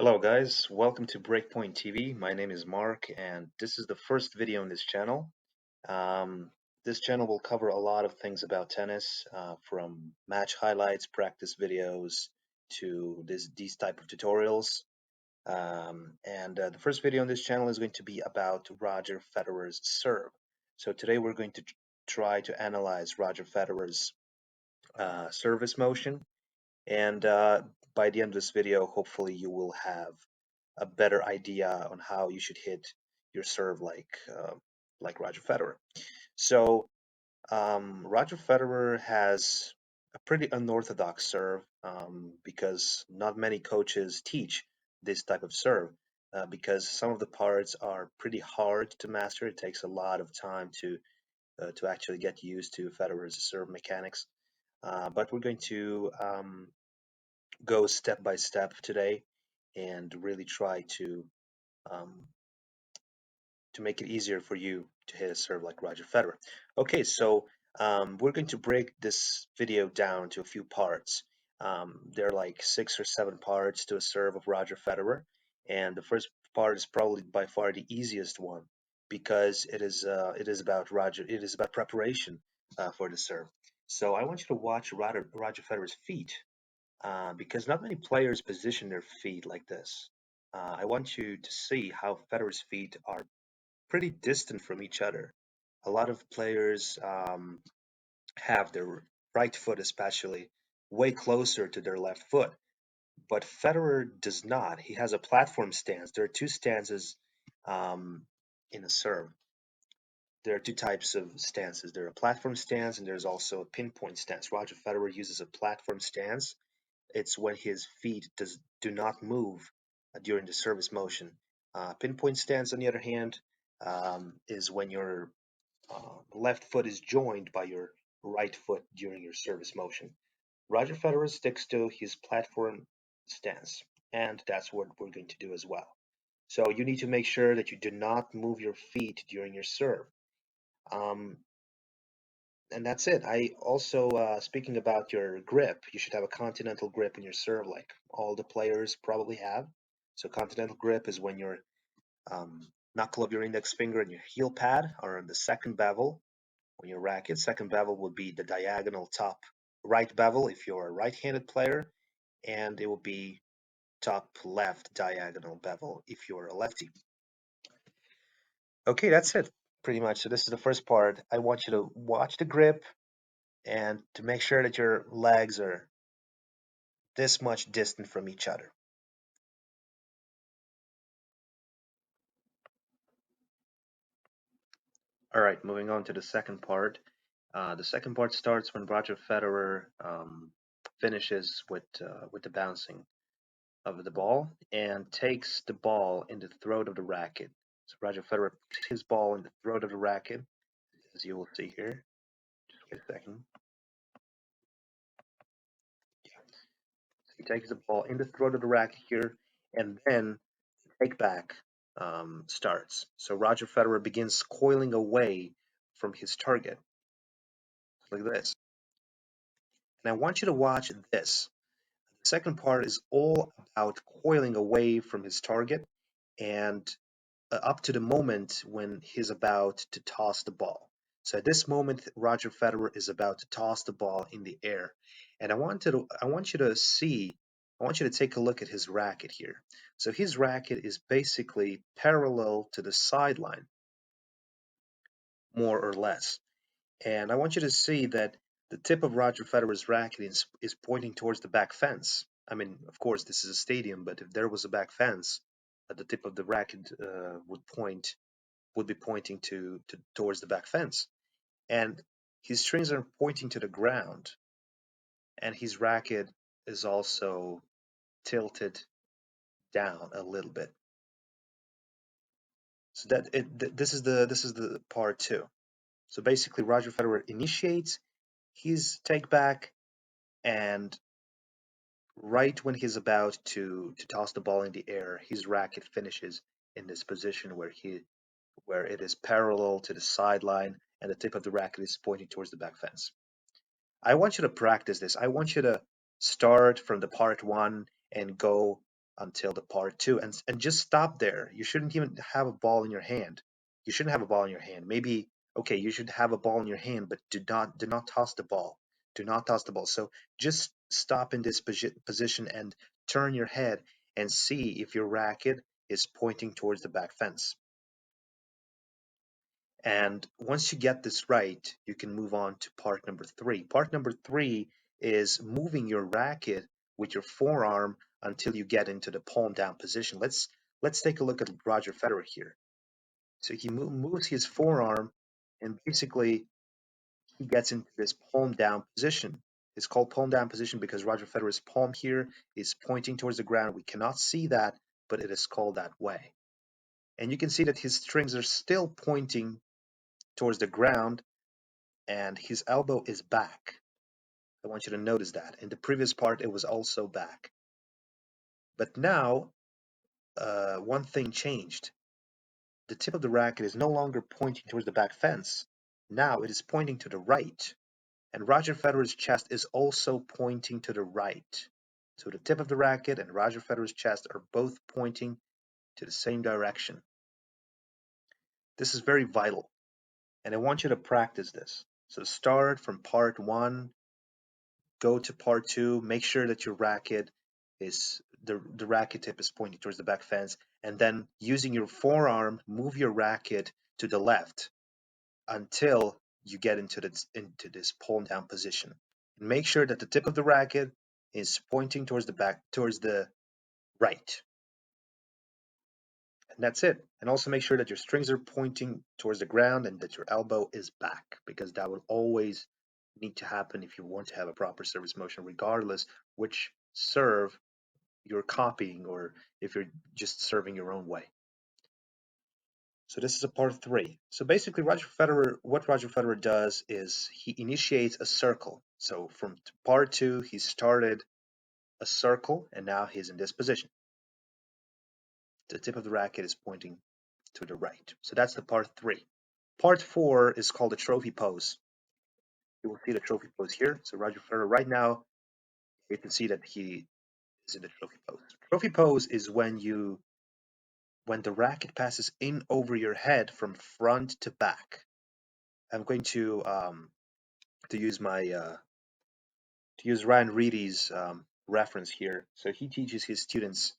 Hello guys, welcome to Breakpoint TV. My name is Mark and this is the first video on this channel. Um, this channel will cover a lot of things about tennis, from match highlights, practice videos, to these type of tutorials. The first video on this channel is going to be about Roger Federer's serve. So today we're going to try to analyze Roger Federer's service motion and by the end of this video, hopefully you will have a better idea on how you should hit your serve like Roger Federer. So Roger Federer has a pretty unorthodox serve because not many coaches teach this type of serve because some of the parts are pretty hard to master. It takes a lot of time to actually get used to Federer's serve mechanics. But we're going to go step by step today and really try um, to make it easier for you to hit a serve like Roger Federer. Okay, so we're going to break this video down to a few parts. There are like 6 or 7 parts to a serve of Roger Federer, and the first part is probably by far the easiest one because it is about preparation for the serve. So I want you to watch Roger Federer's feet because not many players position their feet like this. I want you to see how Federer's feet are pretty distant from each other. A lot of players have their right foot, especially, way closer to their left foot, but Federer does not. He has a platform stance. There are two stances in a serve. There are two types of stances. There are a platform stance and there's also a pinpoint stance. Roger Federer uses a platform stance. It's when his feet do not move during the service motion. Pinpoint stance, on the other hand, is when your left foot is joined by your right foot during your service motion. Roger Federer sticks to his platform stance, and that's what we're going to do as well. So you need to make sure that you do not move your feet during your serve. Um, and that's it. I also, speaking about your grip, you should have a continental grip in your serve, like all the players probably have. So continental grip is when your knuckle of your index finger and your heel pad are on the second bevel on your racket. Second bevel would be the diagonal top right bevel if you're a right-handed player, and it will be top left diagonal bevel if you're a lefty. Okay, that's it pretty much. So this is the first part. I want you to watch the grip and to make sure that your legs are this much distant from each other. All right, moving on to the second part. The second part starts when Roger Federer finishes with the bouncing of the ball and takes the ball in the throat of the racket. So Roger Federer puts his ball in the throat of the racket, as you will see here. Just wait a second. So he takes the ball in the throat of the racket here, and then the take back starts. So Roger Federer begins coiling away from his target, like this. And I want you to watch this. The second part is all about coiling away from his target and up to the moment when he's about to toss the ball. So at this moment, Roger Federer is about to toss the ball in the air, and I want you to see, I want you to take a look at his racket here. So his racket is basically parallel to the sideline, more or less, and I want you to see that the tip of Roger Federer's racket is pointing towards the back fence. I mean, of course, this is a stadium, but if there was a back fence, the tip of the racket would be pointing towards the back fence, and his strings are pointing to the ground, and his racket is also tilted down a little bit. So this is the part two. So basically, Roger Federer initiates his take back, and right when he's about to toss the ball in the air, his racket finishes in this position where it is parallel to the sideline and the tip of the racket is pointing towards the back fence. I want you to practice this. I want you to start from the part one and go until the part two, and just stop there. You shouldn't even have a ball in your hand. You shouldn't have a ball in your hand. Maybe, okay, you should have a ball in your hand, but do not toss the ball. Do not toss the ball. So just stop in this position and turn your head and see if your racket is pointing towards the back fence. And once you get this right, you can move on to part number three. Part number three is moving your racket with your forearm until you get into the palm down position. Let's take a look at Roger Federer here. So he moves his forearm, and basically he gets into this palm down position. It's called palm down position because Roger Federer's palm here is pointing towards the ground. We cannot see that, but it is called that way. And you can see that his strings are still pointing towards the ground, and his elbow is back. I want you to notice that. In the previous part, it was also back. But now, one thing changed. The tip of the racket is no longer pointing towards the back fence. Now it is pointing to the right. And Roger Federer's chest is also pointing to the right. So the tip of the racket and Roger Federer's chest are both pointing to the same direction. This is very vital, and I want you to practice this. So start from part one, go to part two, make sure that your racket is the racket tip is pointing towards the back fence, and then using your forearm, move your racket to the left until you get into this palm down position. And make sure that the tip of the racket is pointing towards the right. And that's it. And also make sure that your strings are pointing towards the ground and that your elbow is back, because that will always need to happen if you want to have a proper service motion, regardless which serve you're copying or if you're just serving your own way. So this is a part three. So basically what Roger Federer does is he initiates a circle. So from part two, he started a circle and now he's in this position. The tip of the racket is pointing to the right. So that's the part three. Part four is called the trophy pose. You will see the trophy pose here. So Roger Federer right now, you can see that he is in the trophy pose. Trophy pose is when the racket passes in over your head from front to back. I'm going to use Ryan Reedy's reference here. So he teaches his students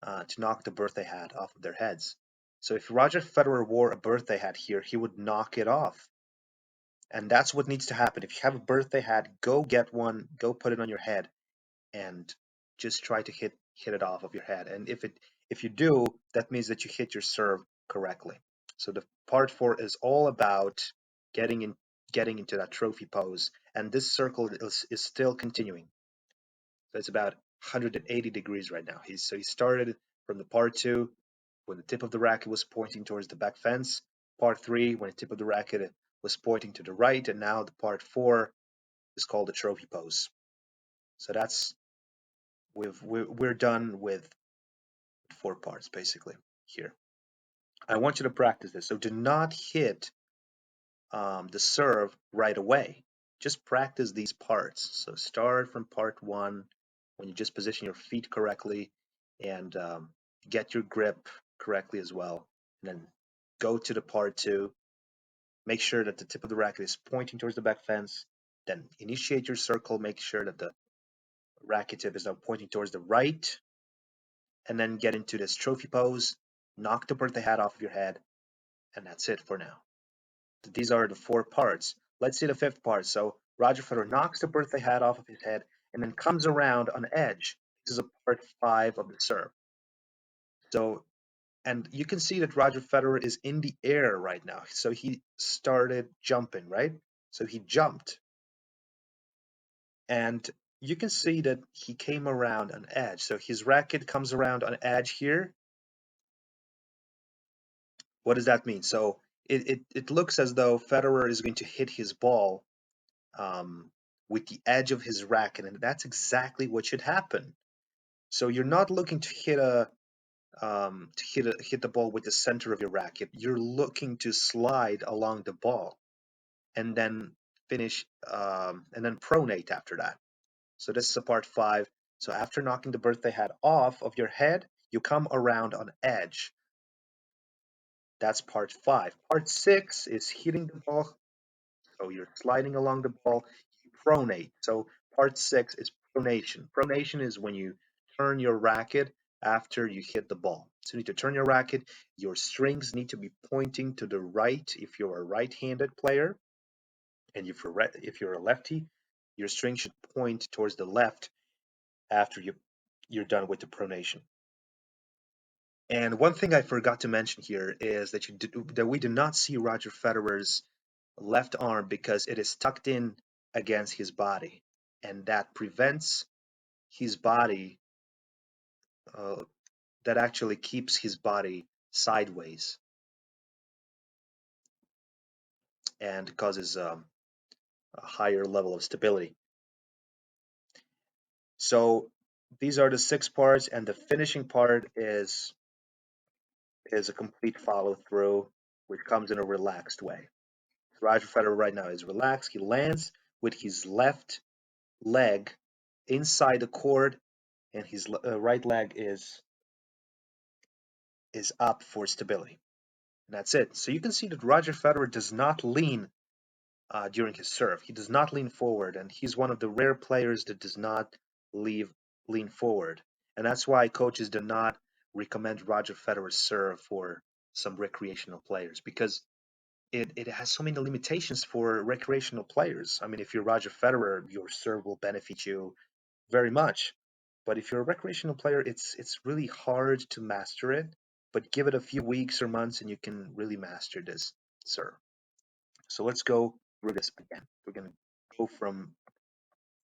to knock the birthday hat off of their heads. So if Roger Federer wore a birthday hat here, he would knock it off. And that's what needs to happen. If you have a birthday hat, go get one, go put it on your head, and just try to hit it off of your head. And if you do, that means that you hit your serve correctly. So the part four is all about getting into that trophy pose, and this circle is still continuing. So it's about 180 degrees right now. He started from the part two when the tip of the racket was pointing towards the back fence, part three when the tip of the racket was pointing to the right, and now the part four is called the trophy pose. So that's we're done with 4 parts basically here. I want you to practice this. So do not hit the serve right away. Just practice these parts. So start from part one when you just position your feet correctly and get your grip correctly as well. And then go to the part two. Make sure that the tip of the racket is pointing towards the back fence. Then initiate your circle. Make sure that the racket tip is now pointing towards the right. And then get into this trophy pose. Knock the birthday hat off of your head. And that's it for now. These are the 4 parts. Let's see the 5th part. So Roger Federer knocks the birthday hat off of his head and then comes around on edge. This is a part 5 of the serve. So, and you can see that Roger Federer is in the air right now. So he started jumping, right? So he jumped. And you can see that he came around on edge. So his racket comes around on edge here. What does that mean? So it looks as though Federer is going to hit his ball with the edge of his racket, and that's exactly what should happen. So you're not looking to hit the ball with the center of your racket. You're looking to slide along the ball, and then finish and then pronate after that. So this is a part 5. So after knocking the birthday hat off of your head, you come around on edge. That's part 5. Part 6 is hitting the ball. So you're sliding along the ball, you pronate. So part 6 is pronation. Pronation is when you turn your racket after you hit the ball. So you need to turn your racket. Your strings need to be pointing to the right if you're a right-handed player. And if you're a lefty, your string should point towards the left after you're done with the pronation. And one thing I forgot to mention here is that we do not see Roger Federer's left arm because it is tucked in against his body, and that prevents his body, uh, that actually keeps his body sideways and causes a higher level of stability. So these are the 6 parts, and the finishing part is a complete follow through, which comes in a relaxed way. Roger Federer right now is relaxed. He lands with his left leg inside the court, and his right leg is up for stability. And that's it. So you can see that Roger Federer does not lean during his serve. He does not lean forward, and he's one of the rare players that does not lean forward. And that's why coaches do not recommend Roger Federer's serve for some recreational players, because it has so many limitations for recreational players. I mean, if you're Roger Federer, your serve will benefit you very much. But if you're a recreational player, it's really hard to master it. But give it a few weeks or months, and you can really master this serve. So let's go through this again. We're gonna go from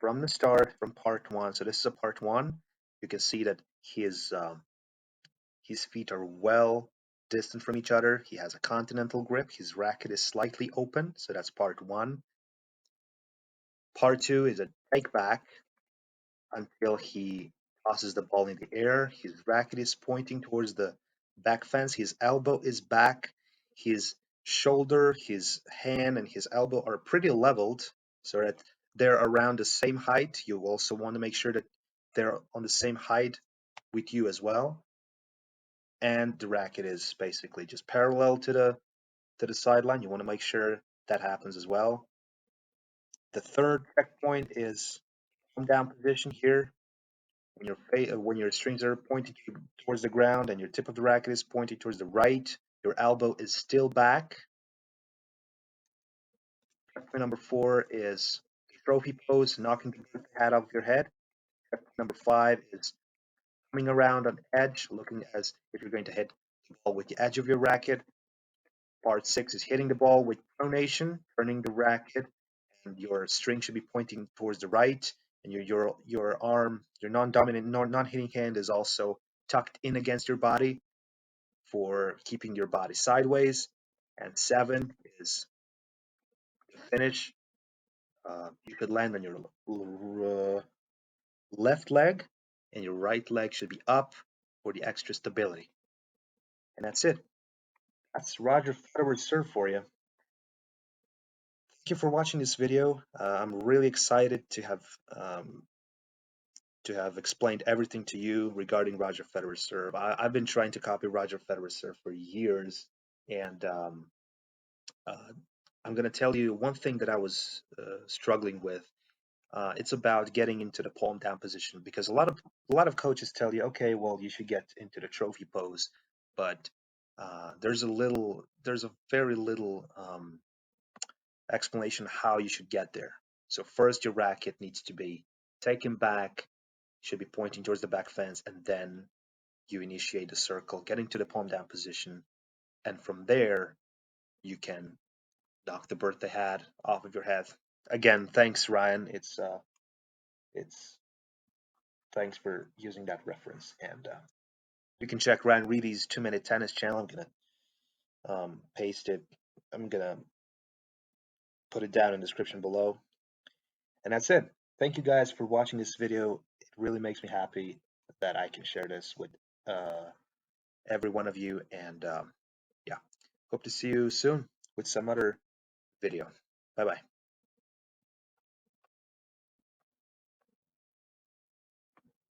the start, from part 1. So this is a part 1. You can see that his feet are well distant from each other. He has a continental grip. His racket is slightly open. So that's part 1. Part 2 is a take back until he tosses the ball in the air. His racket is pointing towards the back fence. His elbow is back. His shoulder, his hand, and his elbow are pretty leveled so that they're around the same height. You also want to make sure that they're on the same height with you as well. And the racket is basically just parallel to the sideline. You want to make sure that happens as well. The third checkpoint is come down position here. When your strings are pointing towards the ground and your tip of the racket is pointing towards the right, your elbow is still back. Checkpoint number 4 is trophy pose, knocking the hat off your head. Checkpoint number 5 is coming around on edge, looking as if you're going to hit the ball with the edge of your racket. Part 6 is hitting the ball with pronation, turning the racket, and your string should be pointing towards the right, and your arm, your non-dominant, non-hitting hand is also tucked in against your body for keeping your body sideways. And 7 is to finish. You could land on your left leg, and your right leg should be up for the extra stability. And that's it. That's Roger Federer's serve for you. Thank you for watching this video. I'm really excited to have explained everything to you regarding Roger Federer's serve. I've been trying to copy Roger Federer's serve for years, and uh, I'm going to tell you one thing that I was struggling with. It's about getting into the palm down position, because a lot of coaches tell you, okay, well, you should get into the trophy pose, but there's a very little explanation how you should get there. So first, your racket needs to be taken back, should be pointing towards the back fence, and then you initiate the circle, getting to the palm down position, and from there you can knock the birthday hat off of your head. Again, thanks, Ryan. It's thanks for using that reference, and you can check Ryan Reedy's 2 Minute Tennis channel. I'm gonna paste it. I'm gonna put it down in the description below. And that's it. Thank you guys for watching this video. It really makes me happy that I can share this with uh, every one of you. And yeah, hope to see you soon with some other video. Bye bye.